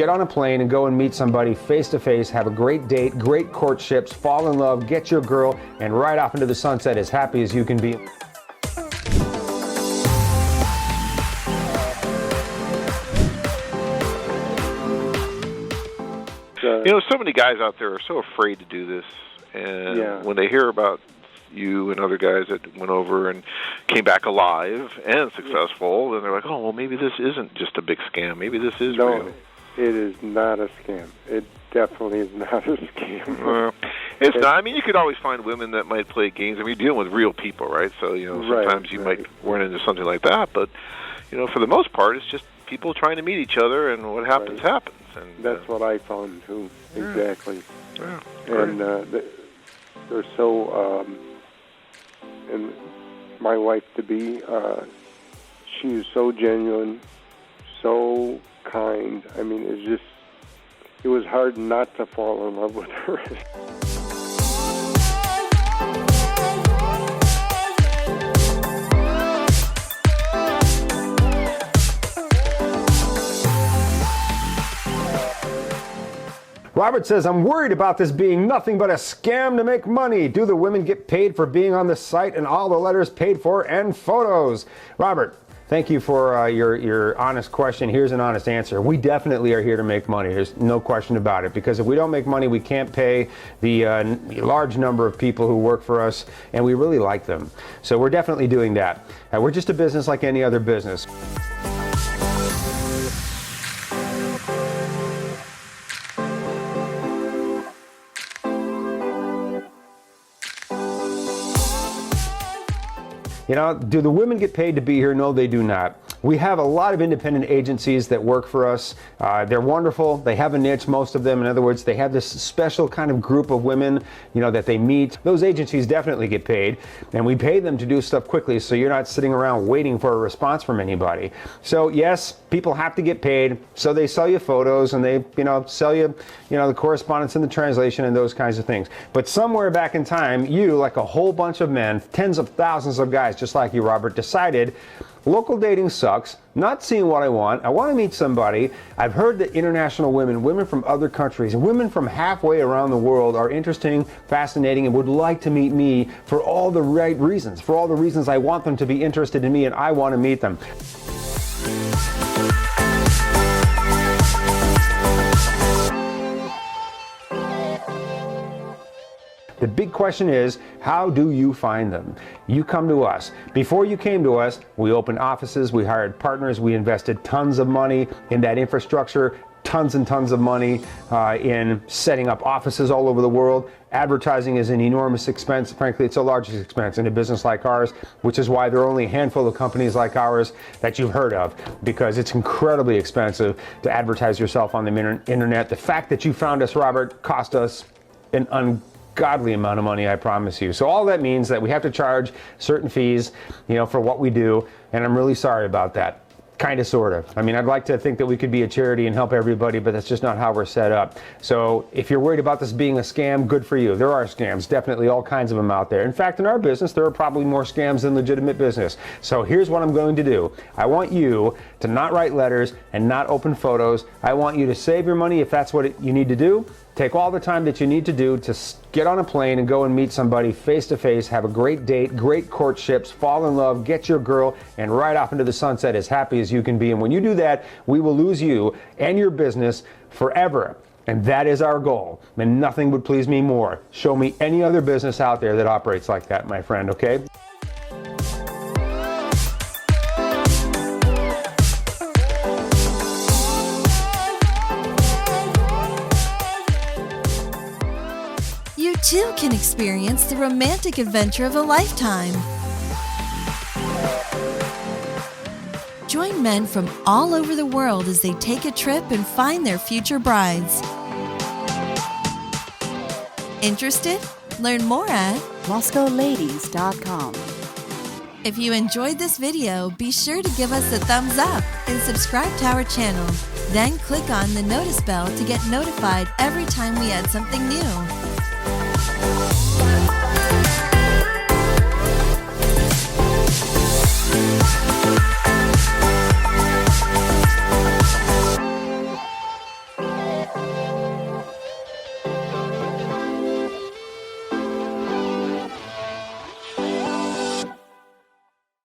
get on a plane and go and meet somebody face to face, have a great date, great courtships, fall in love, get your girl, and ride off into the sunset as happy as you can be. You know, so many guys out there are so afraid to do this, and when they hear about you and other guys that went over and came back alive and successful, then they're like, oh, well, maybe this isn't just a big scam. Maybe this is real. No, it is not a scam. It definitely is not a scam. It's not. I mean, you could always find women that might play games. I mean, you're dealing with real people, right? So, you know, sometimes you might run into something like that. But, you know, for the most part, it's just people trying to meet each other, and what happens, happens. And that's what I found, too. Exactly. Yeah, and they're so... and my wife-to-be, she is so genuine, so kind. I mean, it was hard not to fall in love with her. Robert says, I'm worried about this being nothing but a scam to make money. Do the women get paid for being on the site and all the letters paid for and photos? Robert, thank you for your honest question. Here's an honest answer. We definitely are here to make money. There's no question about it, because if we don't make money, we can't pay the large number of people who work for us, and we really like them. So we're definitely doing that. We're just a business like any other business. You know, do the women get paid to be here? No, they do not. We have a lot of independent agencies that work for us. They're wonderful. They have a niche, most of them. In other words, they have this special kind of group of women, you know, that they meet. Those agencies definitely get paid, and we pay them to do stuff quickly, so you're not sitting around waiting for a response from anybody. So yes, people have to get paid, so they sell you photos, and they, you know, sell you, you know, the correspondence and the translation and those kinds of things. But somewhere back in time, you, like a whole bunch of men, tens of thousands of guys, just like you, Robert, decided local dating sucks, not seeing what I want to meet somebody. I've heard that international women from other countries, and women from halfway around the world are interesting, fascinating, and would like to meet me for all the right reasons, for all the reasons I want them to be interested in me and I want to meet them. The big question is, how do you find them? You come to us. Before you came to us, we opened offices, we hired partners, we invested tons of money in that infrastructure, tons and tons of money in setting up offices all over the world. Advertising is an enormous expense. Frankly, it's the largest expense in a business like ours, which is why there are only a handful of companies like ours that you've heard of, because it's incredibly expensive to advertise yourself on the internet. The fact that you found us, Robert, cost us an ungodly amount of money, I promise you. So all that means that we have to charge certain fees, you know, for what we do, and I'm really sorry about that. Kind of, sort of. I mean, I'd like to think that we could be a charity and help everybody, but that's just not how we're set up. So if you're worried about this being a scam, good for you. There are scams, definitely all kinds of them out there. In fact, in our business, there are probably more scams than legitimate business. So here's what I'm going to do. I want you to not write letters and not open photos. I want you to save your money if that's what you need to do. Take all the time that you need to do to get on a plane and go and meet somebody face to face, have a great date, great courtships, fall in love, get your girl, and ride off into the sunset as happy as you can be. And when you do that, we will lose you and your business forever. And that is our goal. And nothing would please me more. Show me any other business out there that operates like that, my friend, okay? You too can experience the romantic adventure of a lifetime. Join men from all over the world as they take a trip and find their future brides. Interested? Learn more at MoscowLadies.com. If you enjoyed this video, be sure to give us a thumbs up and subscribe to our channel. Then click on the notice bell to get notified every time we add something new.